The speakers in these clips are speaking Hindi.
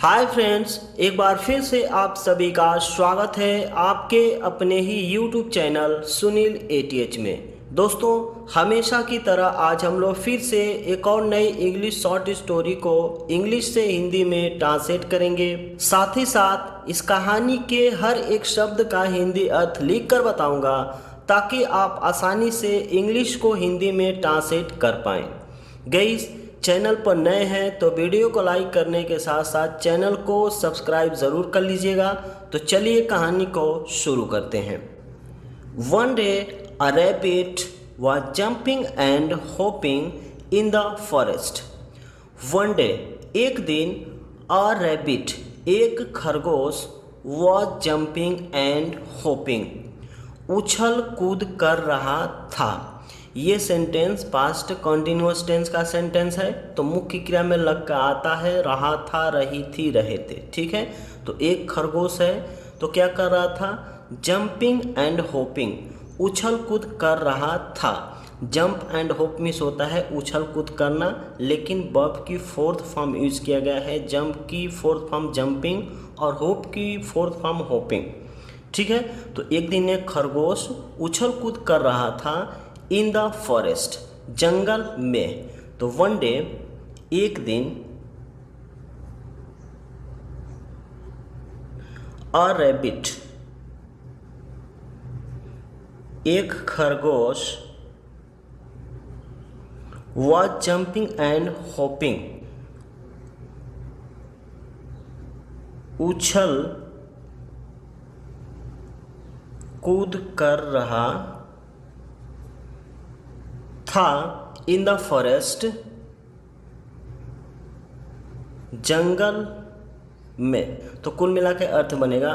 हाय फ्रेंड्स, एक बार फिर से आप सभी का स्वागत है आपके अपने ही यूट्यूब चैनल सुनील एटीएच में। दोस्तों, हमेशा की तरह आज हम लोग फिर से एक और नई इंग्लिश शॉर्ट स्टोरी को इंग्लिश से हिंदी में ट्रांसलेट करेंगे। साथ ही साथ इस कहानी के हर एक शब्द का हिंदी अर्थ लिख कर बताऊंगा ताकि आप आसानी से इंग्लिश को हिंदी में ट्रांसलेट कर पाएँ। गाइस, चैनल पर नए हैं तो वीडियो को लाइक करने के साथ साथ चैनल को सब्सक्राइब ज़रूर कर लीजिएगा। तो चलिए कहानी को शुरू करते हैं। One day a rabbit was jumping and hopping in the forest. One day एक दिन, अ रैबिट एक खरगोश, वाज जंपिंग एंड होपिंग उछल कूद कर रहा था। ये सेंटेंस पास्ट कॉन्टिन्यूअस टेंस का सेंटेंस है, तो मुख्य क्रिया में लग कर आता है रहा था, रही थी, रहे थे। ठीक है, तो एक खरगोश है तो क्या कर रहा था? जंपिंग एंड होपिंग, उछल कूद कर रहा था। जंप एंड होप मीन्स होता है उछल कूद करना, लेकिन वर्ब की फोर्थ फॉर्म यूज किया गया है। जंप की फोर्थ फॉर्म जंपिंग और होप की फोर्थ फॉर्म होपिंग। ठीक है, तो एक दिन एक खरगोश उछल कूद कर रहा था इन द फॉरेस्ट, जंगल में। तो वन डे एक दिन, अ रैबिट एक खरगोश, वाज जंपिंग एंड होपिंग उछल कूद कर रहा था इन द फॉरेस्ट, जंगल में। तो कुल मिला के अर्थ बनेगा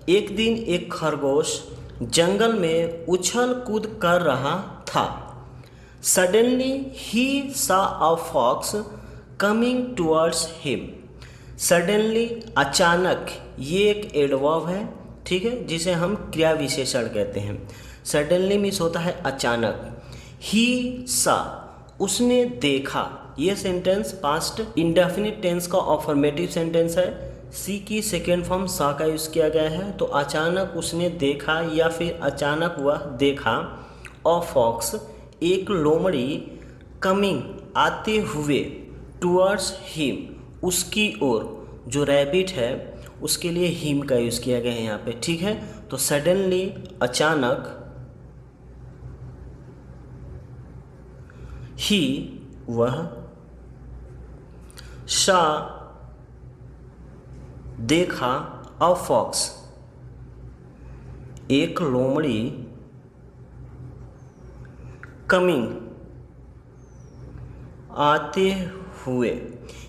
एक दिन एक खरगोश जंगल में उछल कूद कर रहा था। सडनली ही saw a fox coming towards him. Suddenly अचानक, ये एक एडवर्ब है, ठीक है, जिसे हम क्रिया विशेषण कहते हैं। सडनली मीन्स होता है अचानक। ही सा, उसने देखा। यह सेंटेंस पास्ट इंडेफिनिट टेंस का अफर्मेटिव सेंटेंस है। सी की सेकेंड फॉर्म सा का यूज किया गया है। तो अचानक उसने देखा या फिर अचानक वह देखा। अ फॉक्स एक लोमड़ी, कमिंग आते हुए, टुवर्ड्स हिम उसकी ओर। जो रैबिट है उसके लिए हिम का यूज किया गया है यहाँ पे। ठीक है, तो सडनली अचानक, ही वह, शा देखा, अ फॉक्स एक लोमड़ी, कमिंग आते हुए।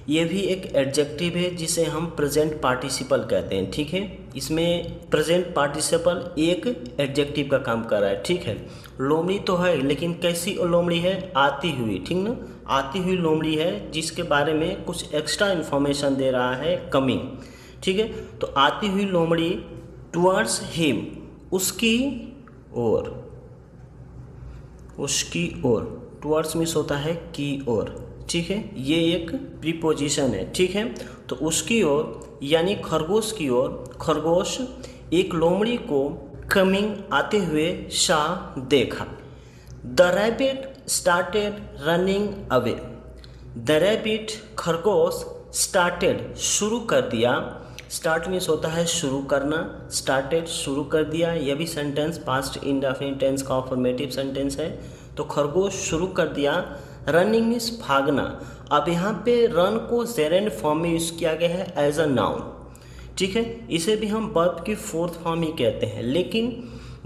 ये भी एक एडजेक्टिव है जिसे हम प्रेजेंट पार्टिसिपल कहते हैं। ठीक है, इसमें प्रेजेंट पार्टिसिपल एक एडजेक्टिव का काम कर रहा है। ठीक है, लोमड़ी तो है लेकिन कैसी लोमड़ी है? आती हुई। ठीक ना, आती हुई लोमड़ी है जिसके बारे में कुछ एक्स्ट्रा इन्फॉर्मेशन दे रहा है, कमिंग। ठीक है, तो आती हुई लोमड़ी, टुवर्ड्स हिम उसकी ओर, उसकी ओर। टुवर्ड्स मीन्स होता है की ओर। ठीक है, ये एक प्रीपोजिशन है। ठीक है, तो उसकी ओर यानी खरगोश की ओर, खरगोश एक लोमड़ी को कमिंग आते हुए शा देखा। The rabbit started running away. The rabbit खरगोश, स्टार्टेड शुरू कर दिया। स्टार्ट मीन्स होता है शुरू करना। स्टार्टेड शुरू कर दिया, यह भी सेंटेंस पास्ट इंडेफिनिट टेंस का अफर्मेटिव सेंटेंस है। तो खरगोश शुरू कर दिया। रनिंग मीन्स भागना। अब यहाँ पे रन को जेरेंड फॉर्म में यूज़ किया गया है एज अ नाउन। ठीक है, इसे भी हम वर्ब की फोर्थ फॉर्म ही कहते हैं, लेकिन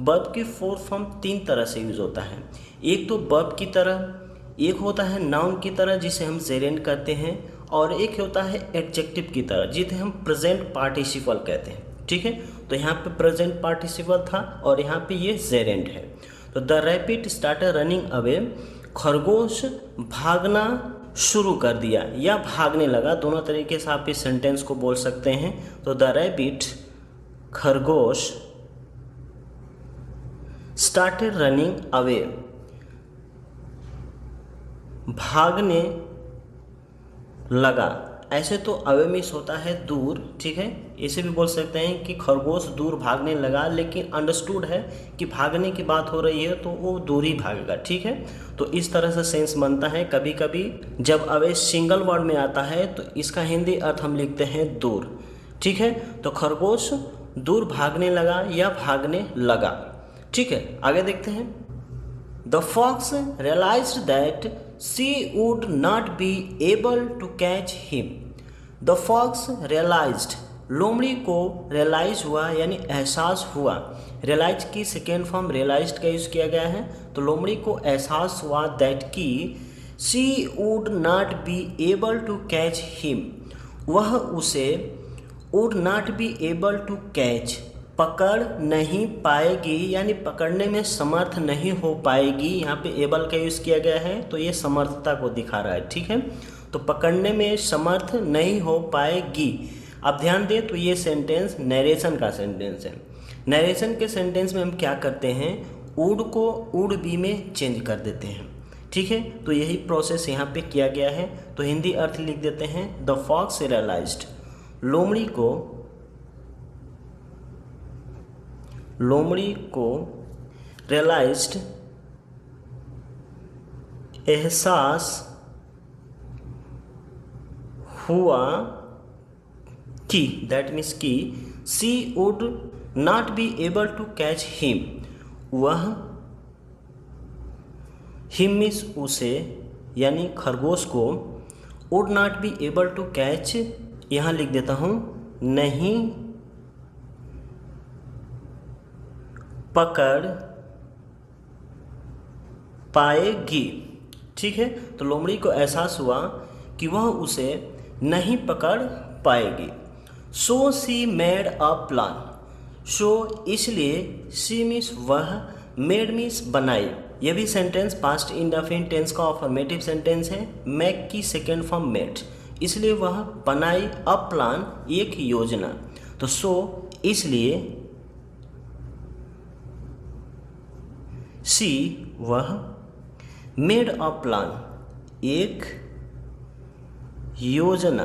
वर्ब की फोर्थ फॉर्म तीन तरह से यूज होता है। एक तो वर्ब की तरह, एक होता है नाउन की तरह जिसे हम जेरेंड कहते हैं, और एक होता है एडजेक्टिव की तरह जिसे हम प्रेजेंट पार्टिसिपल कहते हैं। ठीक है, तो यहाँ पे प्रेजेंट पार्टिसिपल था और यहाँ पे ये जेरेंड है। तो the rabbit started running away, खरगोश भागना शुरू कर दिया या भागने लगा, दोनों तरीके से आप इस सेंटेंस को बोल सकते हैं। तो द रैबिट खरगोश स्टार्टेड रनिंग अवे भागने लगा ऐसे तो अवे मीन्स होता है दूर, ठीक है। इसे भी बोल सकते हैं कि खरगोश दूर भागने लगा, लेकिन अंडरस्टूड है कि भागने की बात हो रही है तो वो दूर ही भागेगा, ठीक है। तो इस तरह से सेंस बनता है। कभी कभी जब अवे सिंगल वर्ड में आता है तो इसका हिंदी अर्थ हम लिखते हैं दूर, ठीक है। तो खरगोश दूर भागने लगा या भागने लगा, ठीक है। आगे देखते हैं। The fox realized that she would not be able to catch him. The fox realized, लोमड़ी को रियलाइज हुआ यानी एहसास हुआ। रियलाइज की सेकेंड फॉर्म रियलाइज्ड का यूज़ किया गया है। तो लोमड़ी को एहसास हुआ दैट कि she would not be able to catch him, वह उसे would not be able to catch, पकड़ नहीं पाएगी यानी पकड़ने में समर्थ नहीं हो पाएगी। यहाँ पे एबल का यूज़ किया गया है तो ये समर्थता को दिखा रहा है, ठीक है। तो पकड़ने में समर्थ नहीं हो पाएगी। अब ध्यान दें तो ये सेंटेंस नरेशन का सेंटेंस है। नरेशन के सेंटेंस में हम क्या करते हैं, वुड को वुड बी में चेंज कर देते हैं, ठीक है। तो यही प्रोसेस यहाँ पे किया गया है। तो हिंदी अर्थ लिख देते हैं द फॉक्स रियलाइज्ड, लोमड़ी को रियलाइज्ड एहसास हुआ कि, दैट मीन्स कि she would not be able to catch him, वह हिम मीन्स उसे यानी खरगोश को, would not be able to catch, यहाँ लिख देता हूँ नहीं पकड़ पाएगी, ठीक है। तो लोमड़ी को एहसास हुआ कि वह उसे नहीं पकड़ पाएगी। सो सी मेड अ प्लान, सो इसलिए, सी मीन्स वह, मेड मीन्स बनाई। यह भी सेंटेंस पास्ट इंडेफिनिट टेंस का अफर्मेटिव सेंटेंस है। मेक की सेकेंड फॉर्म मेड, इसलिए वह बनाई अ प्लान, एक योजना। तो सो इसलिए, सी वह, मेड अ प्लान एक योजना,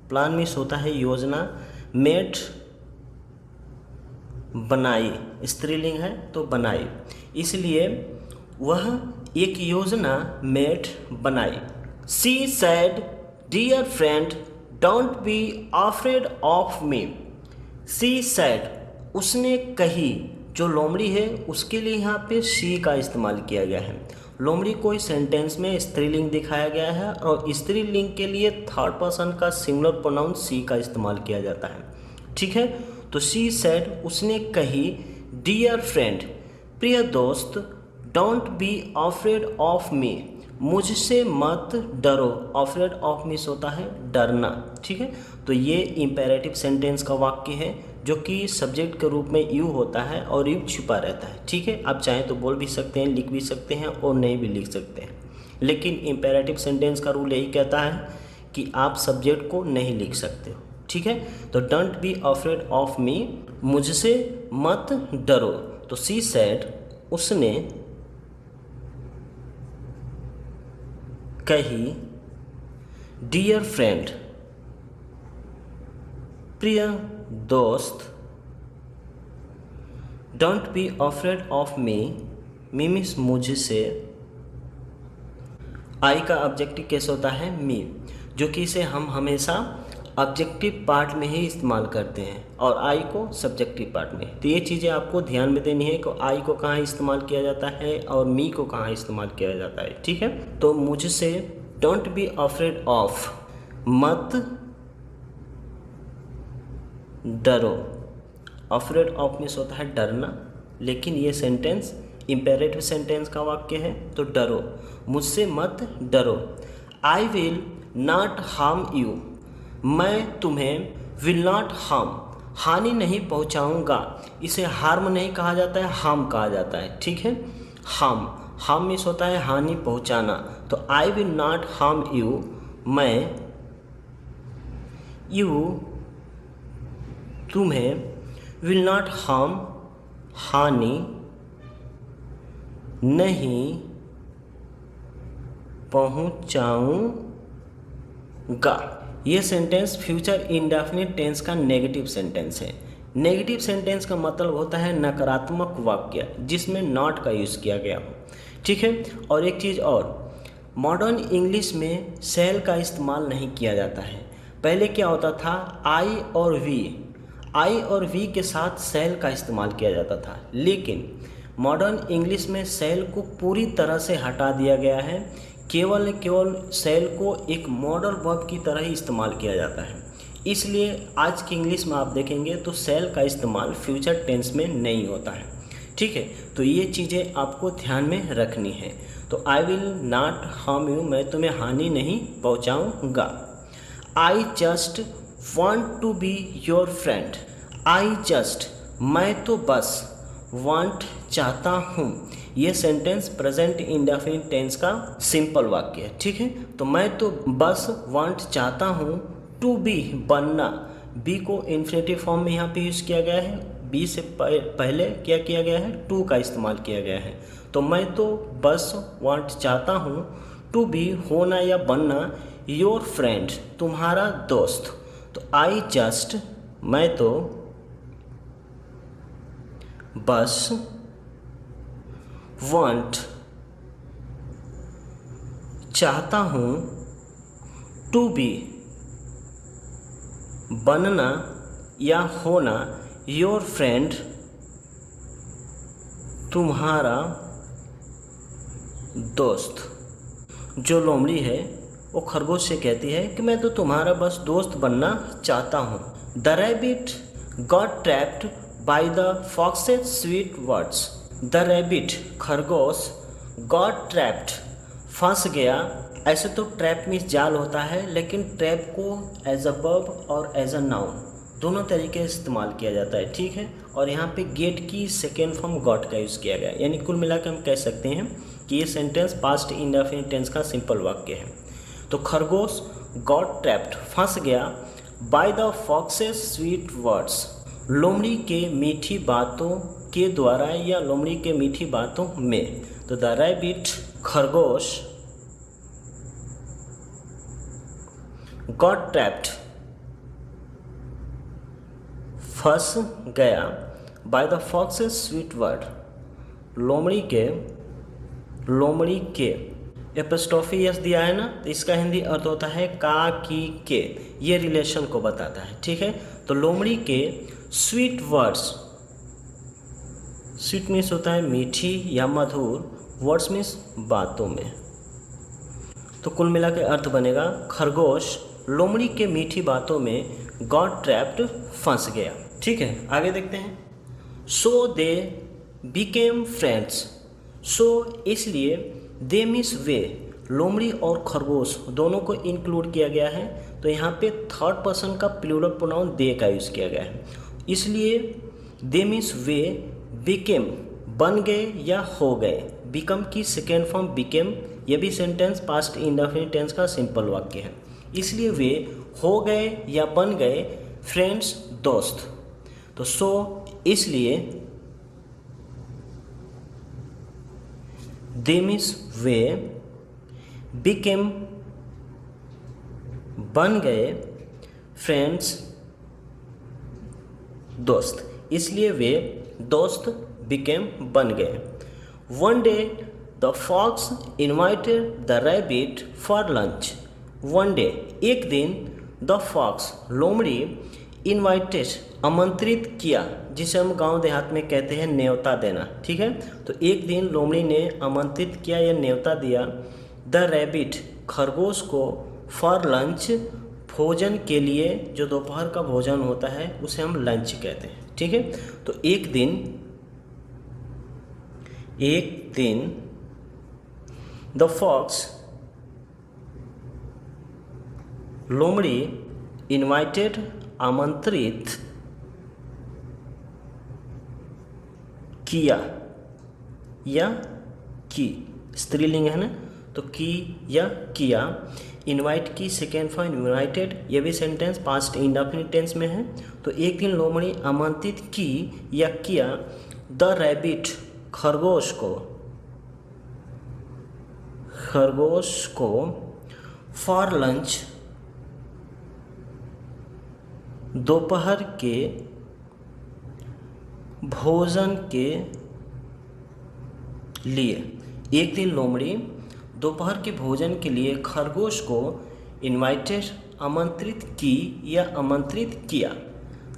प्लान मीन्स होता है योजना, मेड बनाई, स्त्रीलिंग है तो बनाई, इसलिए वह एक योजना मेड बनाई। She said dear friend don't be afraid of me, she said उसने कही, जो लोमड़ी है उसके लिए यहाँ पे सी का इस्तेमाल किया गया है। लोमड़ी को इस सेंटेंस में स्त्रीलिंग दिखाया गया है और स्त्रीलिंग के लिए थर्ड पर्सन का सिंगुलर प्रोनाउन सी का इस्तेमाल किया जाता है, ठीक है। तो सी सेड उसने कही, डियर फ्रेंड प्रिय दोस्त, डोंट बी अफ्रेड ऑफ मी मुझसे मत डरो। अफ्रेड ऑफ मी होता है डरना, ठीक है। तो ये इंपेरेटिव सेंटेंस का वाक्य है जो कि सब्जेक्ट के रूप में यू होता है और यू छुपा रहता है, ठीक है। आप चाहें तो बोल भी सकते हैं, लिख भी सकते हैं और नहीं भी लिख सकते हैं, लेकिन इंपेरेटिव सेंटेंस का रूल यही कहता है कि आप सब्जेक्ट को नहीं लिख सकते हो, ठीक है। तो डोंट बी अफ्रेड ऑफ मी मुझसे मत डरो। तो सी सेड उसने कही, डियर फ्रेंड प्रिय दोस्त, don't be afraid of me means मुझसे, आई का ऑब्जेक्टिव कैसे होता है मी, जो कि इसे हम हमेशा ऑब्जेक्टिव पार्ट में ही इस्तेमाल करते हैं और आई को सब्जेक्टिव पार्ट में। तो ये चीज़ें आपको ध्यान में देनी है कि आई को कहाँ इस्तेमाल किया जाता है और मी को कहाँ इस्तेमाल किया जाता है, ठीक है। तो मुझसे डोंट बी अफ्रेड ऑफ, मत डरो। अफ्रेड ऑफ मीन्स होता है डरना, लेकिन ये सेंटेंस इंपेरेटिव सेंटेंस का वाक्य है तो डरो, मुझसे मत डरो। आई विल नॉट हार्म यू, मैं तुम्हें विल नॉट हार्म, हानि नहीं पहुंचाऊंगा। इसे हार्म नहीं कहा जाता है, हार्म कहा जाता है, ठीक है। हार्म मीन्स होता है हानि पहुंचाना। तो I will not harm you, मैं तुम्हें विल नॉट हार्म, हानि नहीं पहुंचाऊंगा। ये सेंटेंस फ्यूचर इंडेफिनिट टेंस का नेगेटिव सेंटेंस है। नेगेटिव सेंटेंस का मतलब होता है नकारात्मक वाक्य जिसमें नॉट का यूज़ किया गया हो, ठीक है। और एक चीज़ और, मॉडर्न इंग्लिश में शैल का इस्तेमाल नहीं किया जाता है। पहले क्या होता था, आई और वी के साथ शैल का इस्तेमाल किया जाता था, लेकिन मॉडर्न इंग्लिश में शैल को पूरी तरह से हटा दिया गया है। केवल शैल को एक मॉडल वर्ब की तरह ही इस्तेमाल किया जाता है। इसलिए आज की इंग्लिश में आप देखेंगे तो शैल का इस्तेमाल फ्यूचर टेंस में नहीं होता है, ठीक है। तो ये चीज़ें आपको ध्यान में रखनी है। तो I will not harm you, मैं तुम्हें हानि नहीं पहुंचाऊंगा। I just want to be your friend. I just, मैं तो बस, वांट चाहता हूँ, ये सेंटेंस प्रेजेंट इंडेफिनिट टेंस का सिंपल वाक्य है, ठीक है। तो मैं तो बस वांट चाहता हूँ, टू बी बनना, बी को इन्फिनेटिव फॉर्म में यहाँ पे यूज़ किया गया है, बी से पहले क्या किया गया है, टू का इस्तेमाल किया गया है। तो मैं तो बस वांट चाहता हूँ, टू बी होना या बनना, योर फ्रेंड तुम्हारा दोस्त। तो आई जस्ट, मैं तो बस, वांट चाहता हूँ, टू बी बनना या होना, योर फ्रेंड तुम्हारा दोस्त। जो लोमड़ी है वो खरगोश से कहती है कि मैं तो तुम्हारा बस दोस्त बनना चाहता हूँ। The rabbit got trapped by the foxes sweet words. The rabbit खरगोश, गॉट ट्रैप्ड फंस गया। ऐसे तो ट्रैप मीन्स जाल होता है, लेकिन ट्रैप को एज अ वर्ब और एज अ नाउन दोनों तरीके से इस्तेमाल किया जाता है, ठीक है। और यहाँ पे गेट की सेकेंड फॉर्म गॉट का यूज़ किया गया है, यानी कुल मिलाकर हम कह सकते हैं कि ये सेंटेंस पास्ट इंडेफिनिट टेंस का सिंपल वाक्य है। तो खरगोश गॉट ट्रैप्ड फंस गया, by the foxes sweet words लोमड़ी के मीठी बातों के द्वारा या लोमड़ी के मीठी बातों में। तो द रैबिट खरगोश गॉट ट्रैप्ड फंस गया, by the foxes sweet word लोमड़ी के एपिस्ट्रोफी यस दिया है ना, तो इसका हिंदी अर्थ होता है का, की, के, ये रिलेशन को बताता है, ठीक है। तो लोमड़ी के स्वीट वर्ड्स, स्वीट मीन्स होता है मीठी या मधुर, वर्ड्स मीन्स बातों में। तो कुल मिला के अर्थ बनेगा खरगोश लोमड़ी के मीठी बातों में गॉट ट्रैप्ड फंस गया, ठीक है। आगे देखते हैं। सो दे बिकेम फ्रेंड्स। सो इसलिए, दे मीन्स वे, लोमड़ी और खरगोश दोनों को इंक्लूड किया गया है। तो यहाँ पे थर्ड पर्सन का प्लूरल प्रोनाउन दे का यूज़ किया गया है, इसलिए दे मीन्स वे बिकेम बन गए या हो गए। बिकम की सेकेंड फॉर्म बिकेम, यह भी सेंटेंस पास्ट इंडेफिनिट टेंस का सिंपल वाक्य है। इसलिए वे हो गए या बन गए फ्रेंड्स दोस्त। तो सो इसलिए, दे मीन्स वे बिकेम बन गए फ्रेंड्स दोस्त, इसलिए वे दोस्त बिकेम बन गए। One day the fox invited the rabbit for lunch. One day एक दिन, द फॉक्स लोमड़ी इन्वाइटेड आमंत्रित किया, जिसे हम गांव देहात में कहते हैं न्योता देना, ठीक है। तो एक दिन लोमड़ी ने आमंत्रित किया या न्योता दिया द रैबिट खरगोश को फॉर लंच भोजन के लिए, जो दोपहर का भोजन होता है उसे हम लंच कहते हैं, ठीक है। तो एक दिन द फॉक्स लोमड़ी इन्वाइटेड आमंत्रित किया या की, स्त्रीलिंग है ना, तो की या किया। इनवाइट की सेकेंड फॉर्म इन्वाइटेड, ये भी सेंटेंस पास्ट इंडेफिनिट टेंस में है। तो एक दिन लोमड़ी आमंत्रित की या किया द रैबिट खरगोश को फॉर लंच दोपहर के भोजन के लिए। एक दिन लोमड़ी दोपहर के भोजन के लिए खरगोश को इनवाइटेड आमंत्रित की या आमंत्रित किया।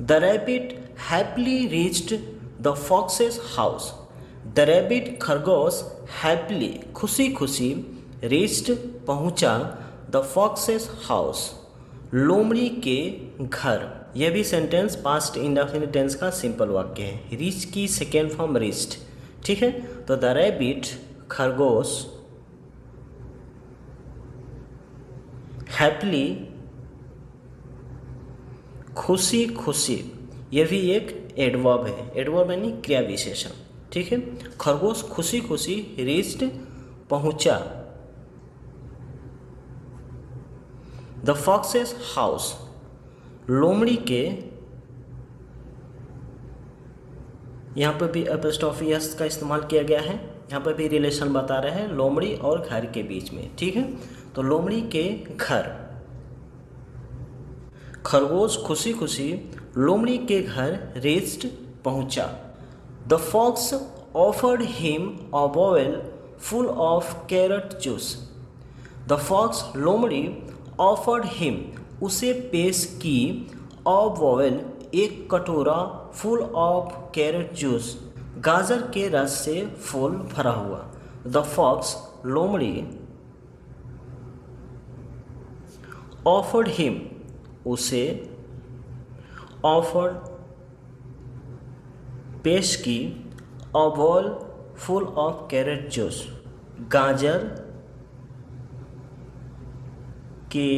The rabbit happily reached the foxes house. The rabbit खरगोश हैप्पीली खुशी खुशी रीच्ड पहुंचा द फॉक्सेस हाउस लोमड़ी के घर। यह भी सेंटेंस पास्ट इंडेफिनिट टेंस का सिंपल वाक्य है। रीच की सेकेंड फॉर्म रीच्ड, ठीक है। तो द रैबिट खरगोश हैप्पीली खुशी खुशी, यह भी एक एडवर्ब है। एडवर्ब यानी क्रिया विशेषण, ठीक है। खरगोश खुशी खुशी रीच्ड पहुंचा द फॉक्सेस हाउस लोमड़ी के, यहाँ पर भी एपोस्ट्रोफी एस का इस्तेमाल किया गया है। यहाँ पर भी रिलेशन बता रहे हैं लोमड़ी और घर के बीच में, ठीक है। तो लोमड़ी के घर खरगोश खुशी खुशी लोमड़ी के घर रीच्ड पहुंचा। The fox offered him a bowl full of carrot juice. The fox लोमड़ी ऑफर्ड हिम उसे पेश की अ बाउल एक कटोरा फुल ऑफ कैरेट जूस गाजर के रस से फूल भरा हुआ। द फॉक्स लोमड़ी ऑफर्ड हिम उसे ऑफर्ड पेश की a bowl full of carrot juice गाजर के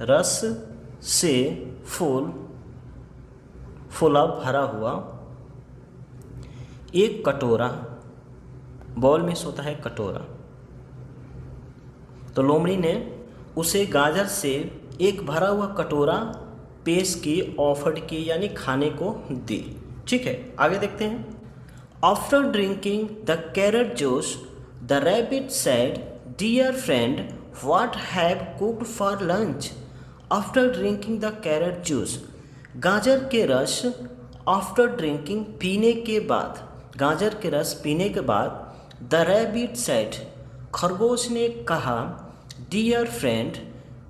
रस से फूला भरा हुआ एक कटोरा। बाउल में होता है कटोरा। तो लोमड़ी ने उसे गाजर से एक भरा हुआ कटोरा पेश की, ऑफर्ड की यानी खाने को दी, ठीक है। आगे देखते हैं। After drinking the carrot juice the rabbit said, dear friend, what have cooked for lunch. After drinking the carrot juice गाजर के रस, आफ्टर ड्रिंकिंग पीने के बाद, गाजर के रस पीने के बाद, द रैबिट सेड खरगोश ने कहा, डियर फ्रेंड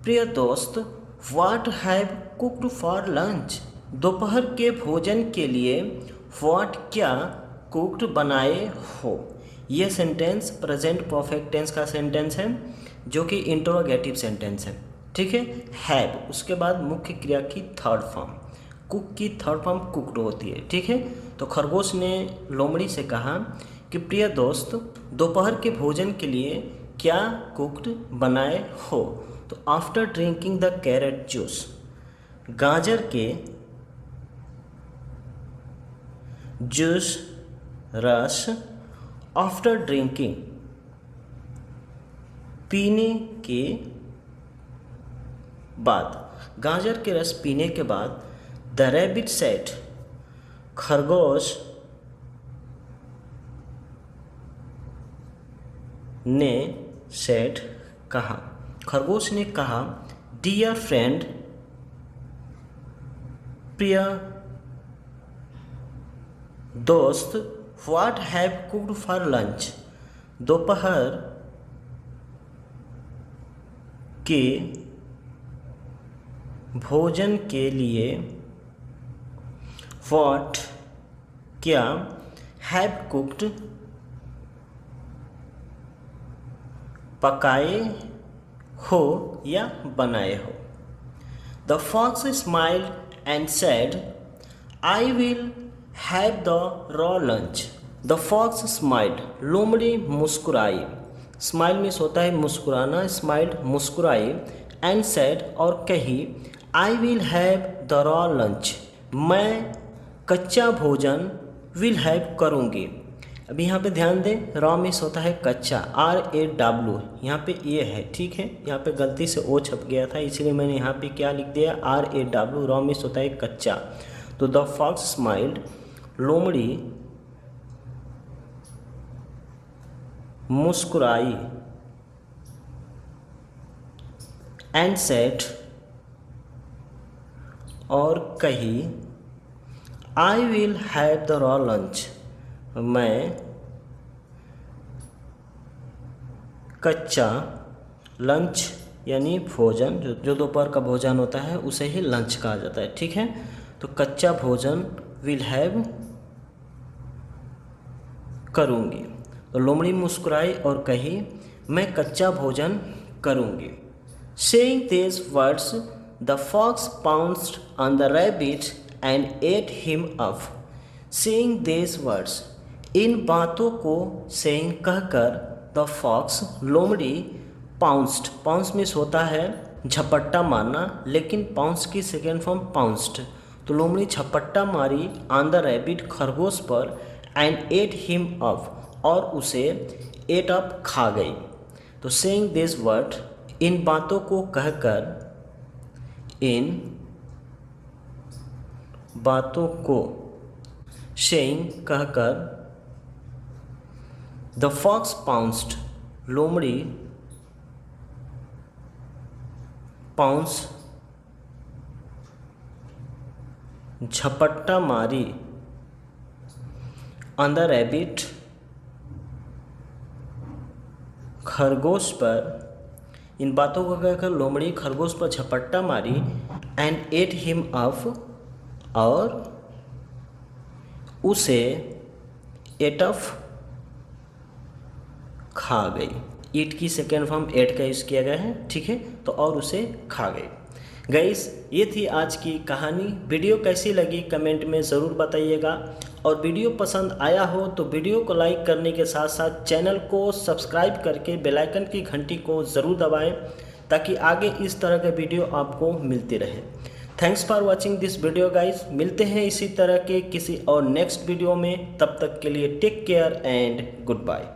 प्रिय दोस्त, what have cooked for lunch दोपहर के भोजन के लिए, व्हाट क्या कुक्ड बनाए हो। यह सेंटेंस प्रेजेंट परफेक्ट टेंस का सेंटेंस है जो कि इंटरोगेटिव सेंटेंस है, ठीक है। हैव उसके बाद मुख्य क्रिया की थर्ड फॉर्म, कुक की थर्ड फॉर्म कुक्ड होती है, ठीक है। तो खरगोश ने लोमड़ी से कहा कि प्रिय दोस्त दोपहर के भोजन के लिए क्या कुक्ड बनाए हो। तो after drinking the carrot juice गाजर के जूस रस, आफ्टर ड्रिंकिंग पीने के बाद, गाजर के रस पीने के बाद, द रैबिट सेड खरगोश ने सेड कहा, खरगोश ने कहा, डियर फ्रेंड प्रिय दोस्त, what have cooked for lunch दोपहर के भोजन के लिए, व्हाट क्या हैव कुक्ड पकाए हो या बनाए हो। The fox smiled and said, I will have the raw lunch. The fox smiled लोमड़ी मुस्कुराई, स्माइल मीन्स होता है मुस्कुराना, स्माइल्ड मुस्कुराई, एंड सेड और कही, आई will have the raw lunch मैं कच्चा भोजन विल हैव करूँगी। अब यहाँ पे ध्यान दें, रॉ मीन्स होता है कच्चा, RAW, यहाँ पे ये है, ठीक है। यहाँ पे गलती से ओ छप गया था इसलिए मैंने यहाँ पे क्या लिख दिया, RAW, रॉ मीन्स होता है कच्चा। तो द फॉक्स स्माइल्ड लोमड़ी मुस्कुराई, एंड सेड और कही आई will have the raw lunch, मैं कच्चा लंच यानी भोजन, जो दोपहर का भोजन होता है उसे ही लंच कहा जाता है। ठीक है, तो कच्चा भोजन विल हैव करूँगी। तो लोमड़ी मुस्कुराई और कही मैं कच्चा भोजन करूँगी। Saying these words, the fox pounced on the rabbit and ate him up. Saying these words, इन बातों को saying कहकर the fox लोमड़ी pounced, pounce मीन्स होता है झपट्टा मारना, लेकिन पाउंस की सेकेंड फॉर्म पाउंस्ड। तो लोमड़ी झपट्टा मारी ऑन द रैबिट खरगोश पर एंड एट हिम अप, और उसे एट अप खा गई। तो सेइंग दिस वर्ड, इन बातों को कहकर, इन बातों को सेइंग कहकर, द फॉक्स पाउंस्ड, लोमड़ी पाउंस झपट्टा मारी ऑन द रैबिट खरगोश पर, इन बातों को कहकर लोमड़ी खरगोश पर झपट्टा मारी एंड एट हिम अप, और उसे एट अप खा गई। ईट की सेकेंड फॉर्म एट का यूज़ किया गया है। ठीक है, तो और उसे खा गई। गाइस, ये थी आज की कहानी। वीडियो कैसी लगी कमेंट में ज़रूर बताइएगा, और वीडियो पसंद आया हो तो वीडियो को लाइक करने के साथ साथ चैनल को सब्सक्राइब करके बेल आइकन की घंटी को ज़रूर दबाएं, ताकि आगे इस तरह के वीडियो आपको मिलती रहे। Thanks for watching this video guys. मिलते हैं इसी तरह के किसी और नेक्स्ट वीडियो में। तब तक के लिए take care and good bye.